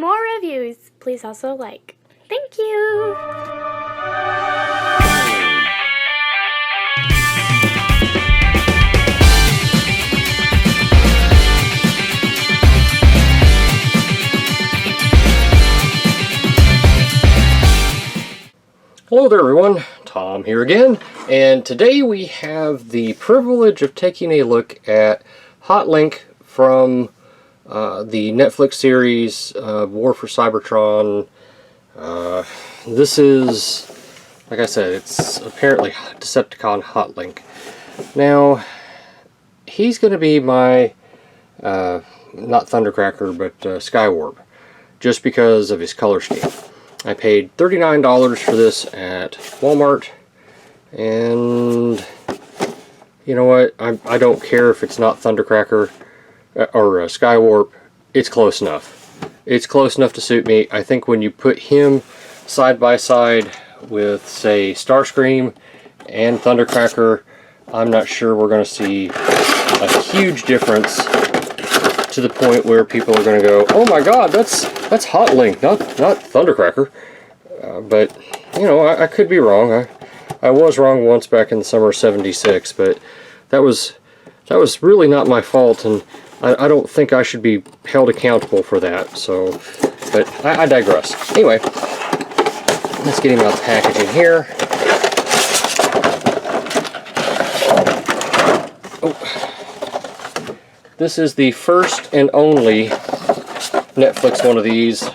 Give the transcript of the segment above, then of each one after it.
more reviews, please also like. Thank you! Hello there everyone, Tom here again, and today we have the privilege of taking a look at Hotlink from the Netflix series War for Cybertron. This is, like I said, it's apparently Decepticon Hotlink. Now, he's going to be my, not Thundercracker, but Skywarp, just because of his color scheme. I paid $39 for this at Walmart, and you know what, I don't care if it's not Thundercracker or Skywarp. It's close enough. It's close enough to suit me. I think when you put him side by side with, say, Starscream and Thundercracker, I'm not sure we're going to see a huge difference to the point where people are going to go, oh my god, that's Hotlink, not Thundercracker. But, you know, I could be wrong. I was wrong once back in the summer of '76, but that was really not my fault, and I don't think I should be held accountable for that. So, but I digress. Anyway, let's get him out of the packaging here. Oh. This is the first and only Netflix one of these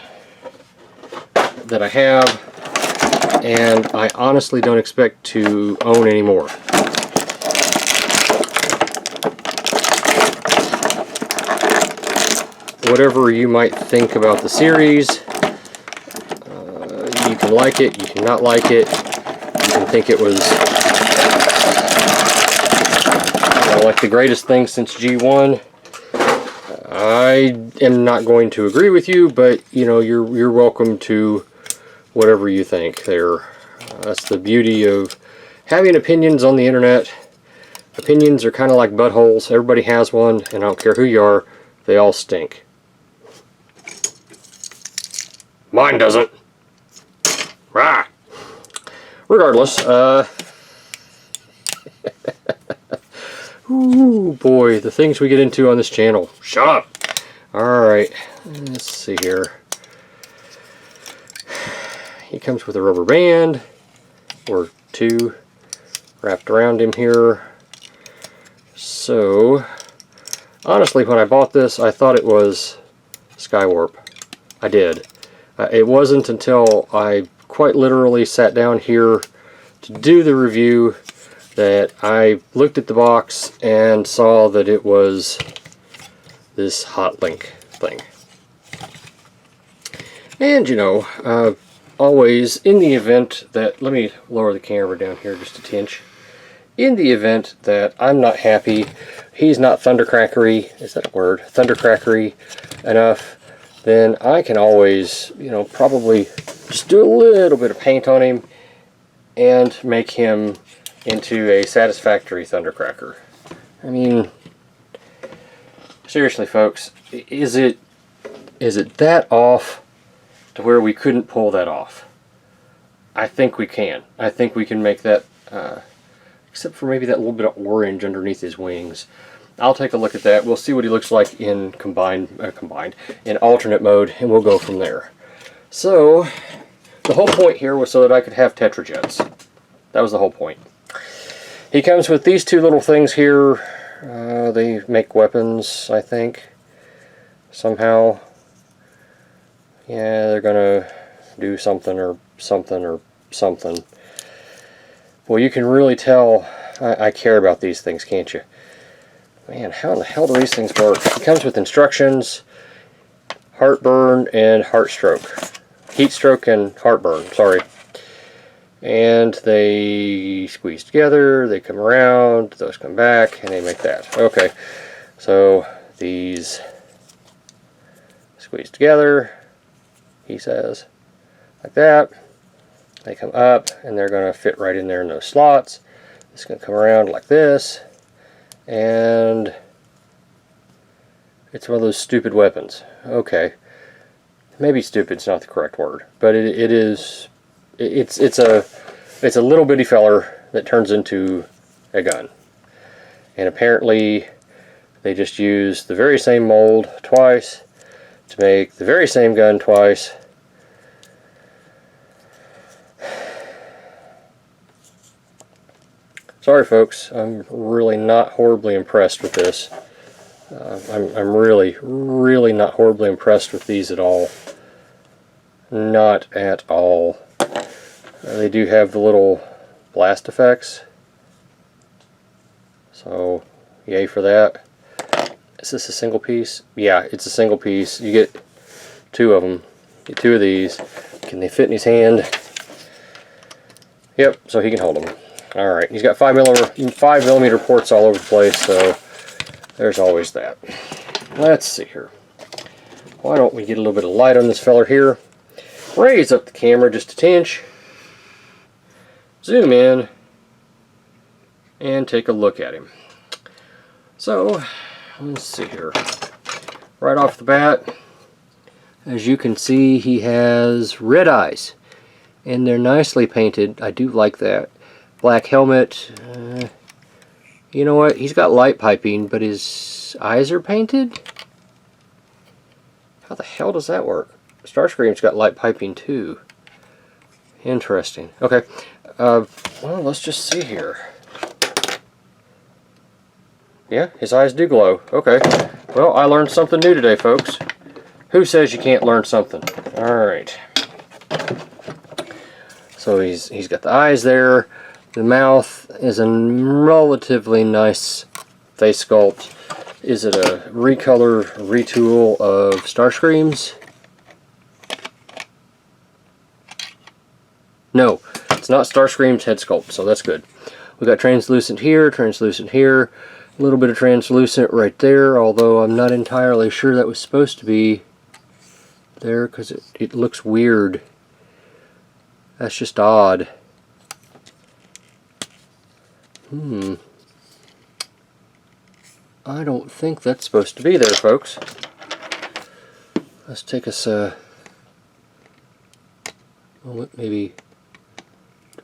that I have, and I honestly don't expect to own any more. Whatever you might think about the series, you can like it, you can not like it, you can think it was like the greatest thing since G1. I am not going to agree with you, but you know, you're welcome to whatever you think there. That's the beauty of having opinions on the internet. Opinions are kind of like buttholes. Everybody has one, and I don't care who you are, they all stink. Mine doesn't. Rah! Regardless, ooh boy, the things we get into on this channel. Shut up! Alright, let's see here. He comes with a rubber band, or two, wrapped around him here. So, honestly, when I bought this, I thought it was Skywarp. I did. It wasn't until I quite literally sat down here to do the review that I looked at the box and saw that it was this Hotlink thing. And you know, always in the event that, let me lower the camera down here just a tinch. In the event that I'm not happy, he's not Thundercrackery, is that a word? Thundercrackery enough, then I can always, you know, probably just do a little bit of paint on him and make him into a satisfactory Thundercracker. I mean, seriously folks, is it that off to where we couldn't pull that off? I think we can. I think we can make that, except for maybe that little bit of orange underneath his wings. I'll take a look at that. We'll see what he looks like in in alternate mode, and we'll go from there. So, the whole point here was so that I could have Tetrajets. That was the whole point. He comes with these two little things here. They make weapons, I think, somehow. Yeah, they're gonna do something or something or something. Well, you can really tell I care about these things, can't you? Man, how in the hell do these things work? It comes with instructions, Heartburn and Heartstroke. Heatstroke and Heartburn, sorry. And they squeeze together, they come around, those come back, and they make that. Okay, so these squeeze together, he says, like that. They come up, and they're going to fit right in there in those slots. It's going to come around like this, and it's one of those stupid weapons. Okay. maybe stupid's not the correct word, but it's a little bitty feller that turns into a gun. And apparently they just used the very same mold twice to make the very same gun twice. Sorry folks, I'm really not horribly impressed with this. I'm really not horribly impressed with these at all. Not at all. They do have the little blast effects, so yay for that. Is this a single piece? Yeah, it's a single piece. You get two of them. Get two of these. Can they fit in his hand? Yep, so he can hold them. Alright, he's got 5mm ports all over the place, so there's always that. Let's see here. Why don't we get a little bit of light on this feller here? Raise up the camera just a tinch. Zoom in. And take a look at him. So, let's see here. Right off the bat, as you can see, he has red eyes. And they're nicely painted. I do like that. Black helmet. You know what? He's got light piping, but his eyes are painted? How the hell does that work? Starscream's got light piping too. Interesting. Okay. Well, let's just see here. Yeah, his eyes do glow. Okay. Well, I learned something new today, folks. Who says you can't learn something? Alright. So he's got the eyes there. The mouth is a relatively nice face sculpt. Is it a recolor, retool of Starscream's? No, it's not Starscream's head sculpt, so that's good. We got translucent here, a little bit of translucent right there, although I'm not entirely sure that was supposed to be there because it looks weird. That's just odd. I don't think that's supposed to be there, folks. Let's take us a moment, maybe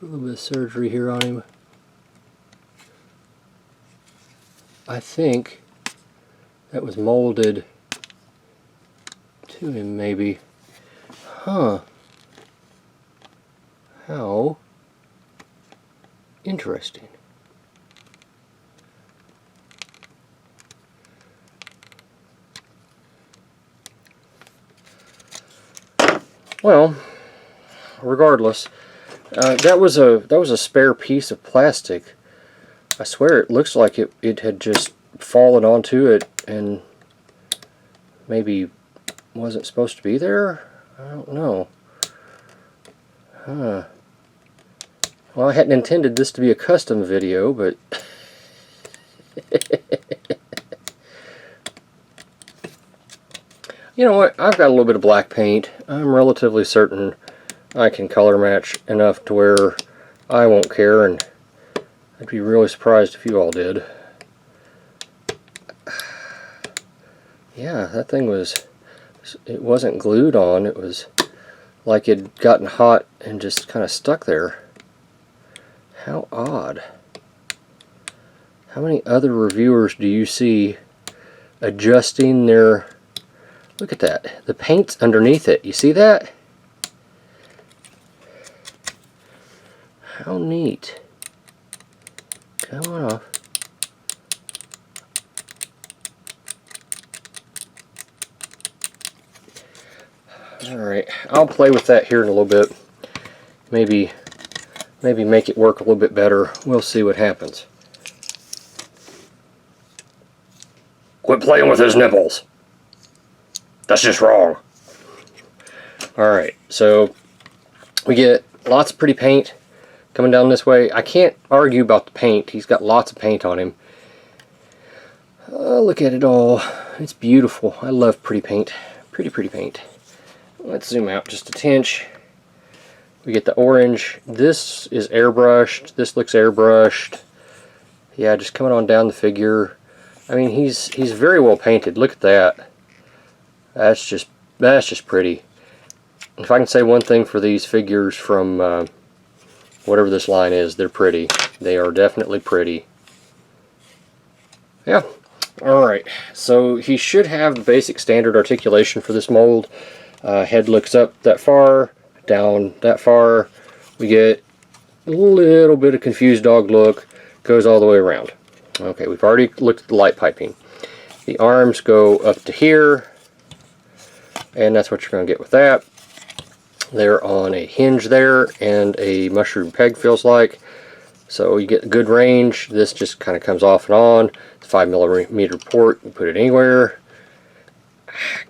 do a little bit of surgery here on him. I think that was molded to him, maybe. Huh. How interesting. Well, regardless, that was a spare piece of plastic. I swear it looks like it had just fallen onto it and maybe wasn't supposed to be there. I don't know. Huh. Well, I hadn't intended this to be a custom video, but you know what? I've got a little bit of black paint. I'm relatively certain I can color match enough to where I won't care, and I'd be really surprised if you all did. Yeah, that thing it wasn't glued on. It was like it'd gotten hot and just kind of stuck there. How odd. How many other reviewers do you see adjusting their... Look at that. The paint's underneath it. You see that? How neat. Come on off. Alright, I'll play with that here in a little bit. Maybe make it work a little bit better. We'll see what happens. Quit playing with his nipples. That's just wrong. Alright, so we get lots of pretty paint coming down this way. I can't argue about the paint. He's got lots of paint on him. Look at it all. It's beautiful. I love pretty paint. Pretty paint. Let's zoom out just a tinch. We get the orange. This is airbrushed. This looks airbrushed. Yeah, just coming on down the figure. I mean, he's very well painted. Look at that. That's just pretty. if I can say one thing for these figures from whatever this line is, they're pretty. They are definitely pretty. Yeah. Alright, so he should have the basic standard articulation for this mold. Head looks up that far, down that far. We get a little bit of confused dog look, goes all the way around. Okay, we've already looked at the light piping. The arms go up to here, and that's what you're going to get with that. They're on a hinge there and a mushroom peg, feels like. So you get good range. This just kind of comes off and on. It's 5mm port. You put it anywhere.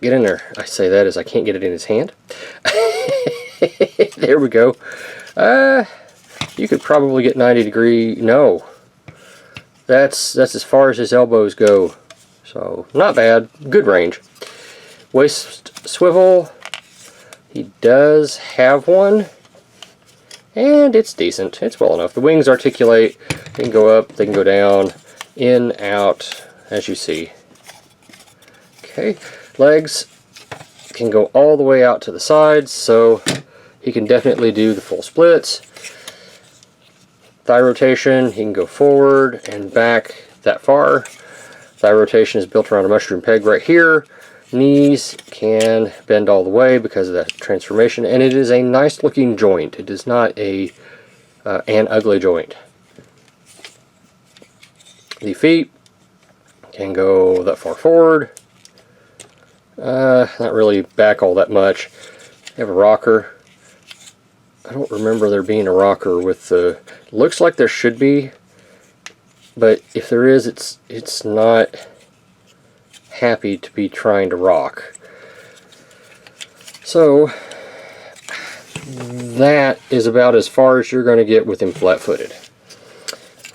Get in there. I say that as I can't get it in his hand. There we go. You could probably get 90°. No. That's as far as his elbows go. So not bad. Good range. Waist swivel. He does have one. And it's decent. It's well enough. The wings articulate. They can go up, they can go down, in, out, as you see. Okay. Legs can go all the way out to the sides, so he can definitely do the full splits. Thigh rotation, he can go forward and back that far. Thigh rotation is built around a mushroom peg right here. Knees can bend all the way because of that transformation, and it is a nice looking joint. It is not an ugly joint. The feet can go that far forward, not really back all that much. You have a rocker. I don't remember there being a rocker with the, looks like there should be, but if there is, it's not happy to be trying to rock. So that is about as far as you're going to get with him flat-footed.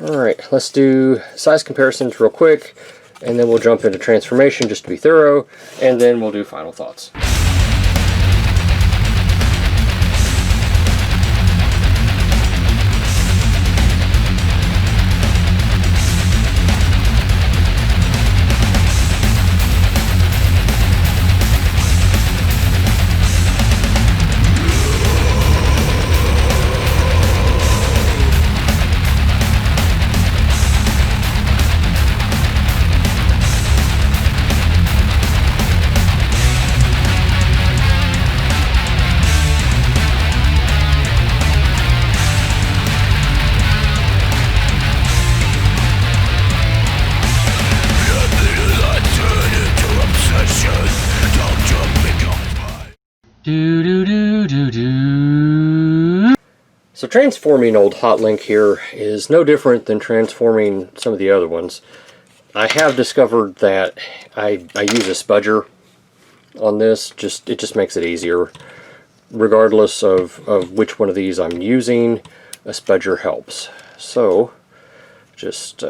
Alright, let's do size comparisons real quick, and then we'll jump into transformation just to be thorough, and then we'll do final thoughts. So transforming old Hotlink here is no different than transforming some of the other ones. I have discovered that I use a spudger on this. It just makes it easier. Regardless of which one of these I'm using, a spudger helps. So just you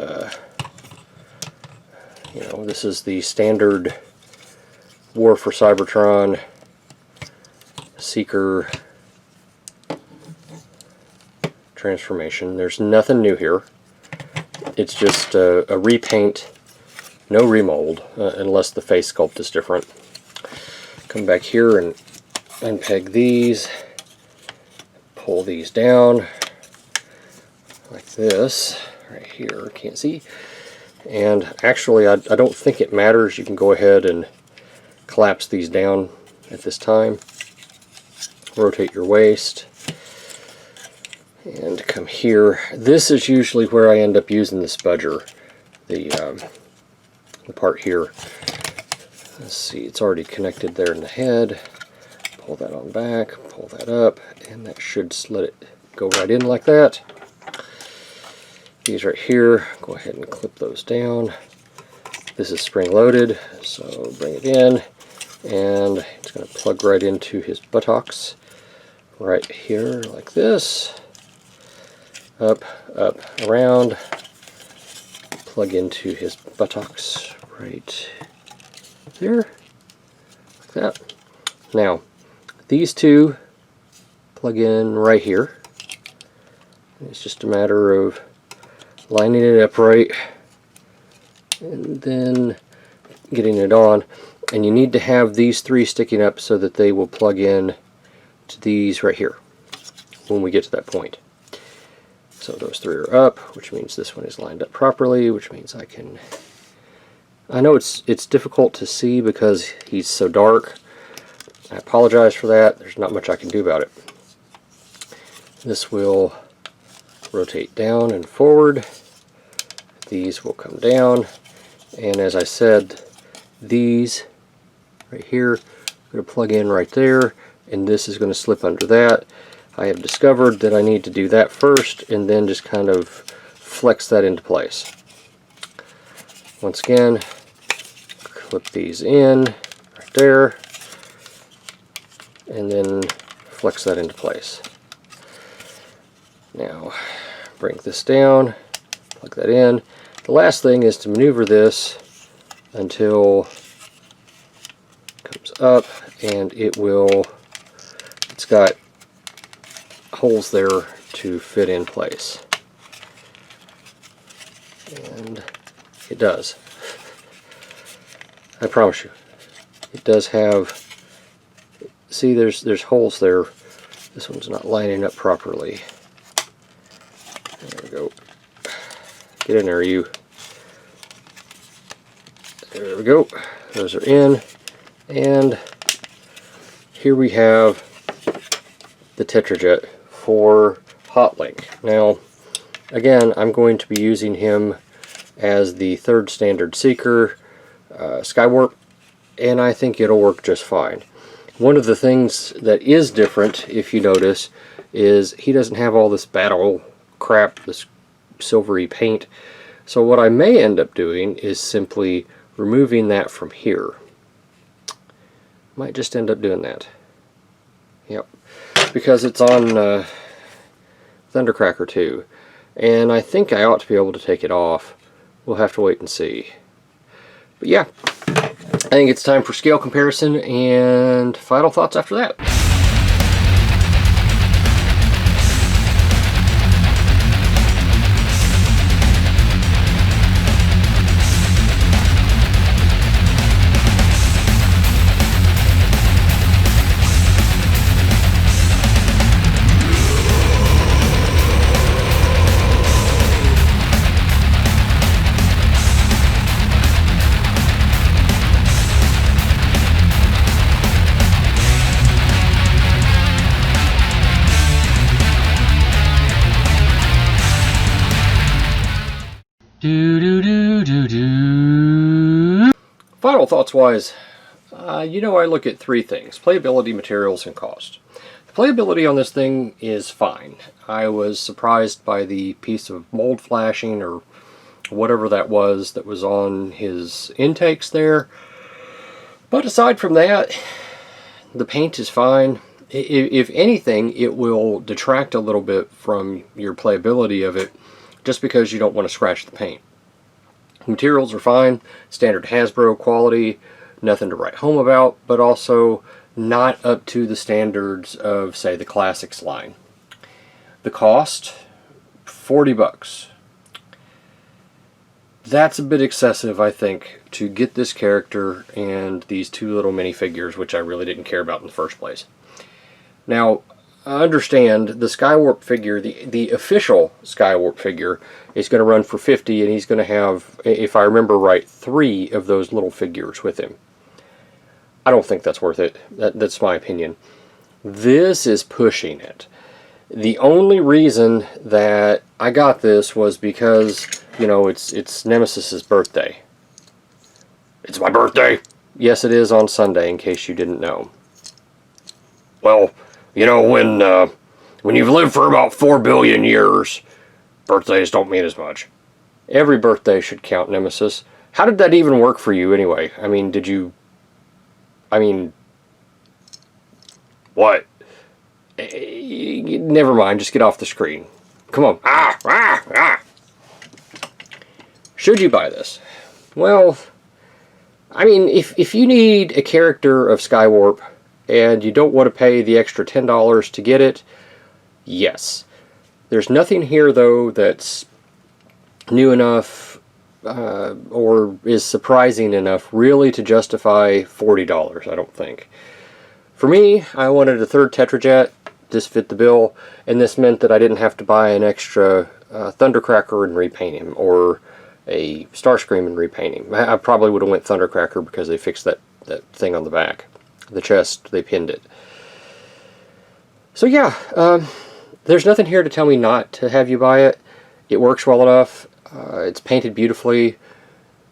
know, this is the standard War for Cybertron Seeker transformation. There's nothing new here. It's just a repaint, no remold, unless the face sculpt is different. Come back here and unpeg these, pull these down like this, right here, can't see. And actually, I don't think it matters. You can go ahead and collapse these down at this time. Rotate your waist. And come here. This is usually where I end up using the spudger. The part here. Let's see, it's already connected there in the head. Pull that on back, pull that up, and that should let it go right in like that. These right here, go ahead and clip those down. This is spring loaded, so bring it in, and it's going to plug right into his buttocks. Right here, like this. Up, up, around. Plug into his buttocks right there, like that. Now, these two plug in right here. It's just a matter of lining it up right and then getting it on. And you need to have these three sticking up so that they will plug in to these right here when we get to that point. So those three are up, which means this one is lined up properly, which means I can... I know it's difficult to see because he's so dark. I apologize for that. There's not much I can do about it. This will rotate down and forward. These will come down. And as I said, these right here are going to plug in right there, and this is going to slip under that. I have discovered that I need to do that first and then just kind of flex that into place. Once again, clip these in right there and then flex that into place. Now bring this down, plug that in. The last thing is to maneuver this until it comes up, and it's got holes there to fit in place. And it does. I promise you. It does have, see, there's holes there. This one's not lining up properly. There we go. Get in there, you. There we go. Those are in. And here we have the Tetrajet for Hotlink. Now, again, I'm going to be using him as the third standard seeker, Skywarp, and I think it'll work just fine. One of the things that is different, if you notice, is he doesn't have all this battle crap, this silvery paint. So what I may end up doing is simply removing that from here. Might just end up doing that. Yep. Because it's on Thundercracker 2. And I think I ought to be able to take it off. We'll have to wait and see. But yeah, I think it's time for scale comparison and final thoughts after that. Final thoughts wise, you know, I look at three things: playability, materials, and cost. The playability on this thing is fine. I was surprised by the piece of mold flashing or whatever that was on his intakes there. But aside from that, the paint is fine. If anything, it will detract a little bit from your playability of it just because you don't want to scratch the paint. Materials are fine, standard Hasbro quality, nothing to write home about, but also not up to the standards of, say, the Classics line. The cost, $40. That's a bit excessive, I think, to get this character and these two little minifigures, which I really didn't care about in the first place. Now, I understand the Skywarp figure, the official Skywarp figure, is going to run for $50, and he's going to have, if I remember right, 3 of those little figures with him. I don't think that's worth it. That's my opinion. This is pushing it. The only reason that I got this was because, you know, it's Nemesis's birthday. It's my birthday! Yes, it is on Sunday, in case you didn't know. Well, you know, when you've lived for about 4 billion years, birthdays don't mean as much. Every birthday should count, Nemesis. How did that even work for you anyway? I mean, what? Never mind, just get off the screen. Come on. Should you buy this? Well, I mean, if you need a character of Skywarp and you don't want to pay the extra $10 to get it, yes. There's nothing here, though, that's new enough or is surprising enough really to justify $40, I don't think. For me, I wanted a third Tetrajet. This fit the bill, and this meant that I didn't have to buy an extra Thundercracker and repaint him, or a Starscream and repaint him. I probably would have went Thundercracker because they fixed that thing on the back. The chest, they pinned it. So yeah, there's nothing here to tell me not to have you buy it. It works well enough. It's painted beautifully.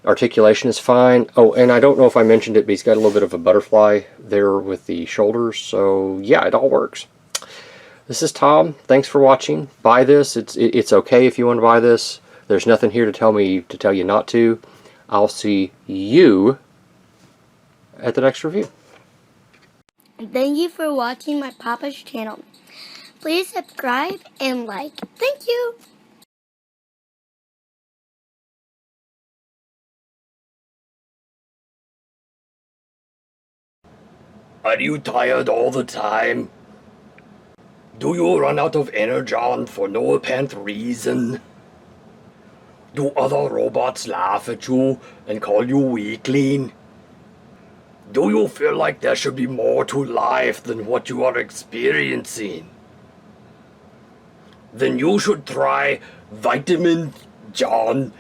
Articulation is fine. Oh, and I don't know if I mentioned it, but he's got a little bit of a butterfly there with the shoulders. So yeah, it all works. This is Tom. Thanks for watching. Buy this. It's okay if you want to buy this. There's nothing here to tell you not to. I'll see you at the next review. Thank you for watching my Papa's channel. Please subscribe and like. Thank you. Are you tired all the time? Do you run out of energon for no apparent reason? Do other robots laugh at you and call you weakling? Do you feel like there should be more to life than what you are experiencing? Then you should try Vitamin John.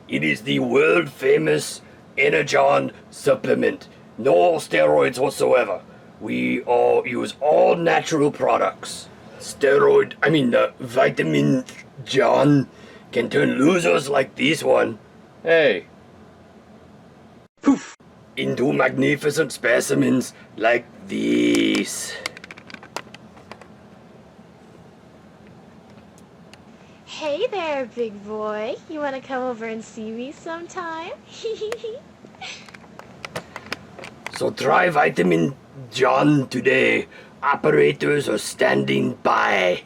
It is the world famous Energon supplement. No steroids whatsoever. We all use all natural products. Vitamin John can turn losers like this one. Hey. Poof. Into magnificent specimens like these. Hey there, big boy. You want to come over and see me sometime? So try Vitamin John today. Operators are standing by.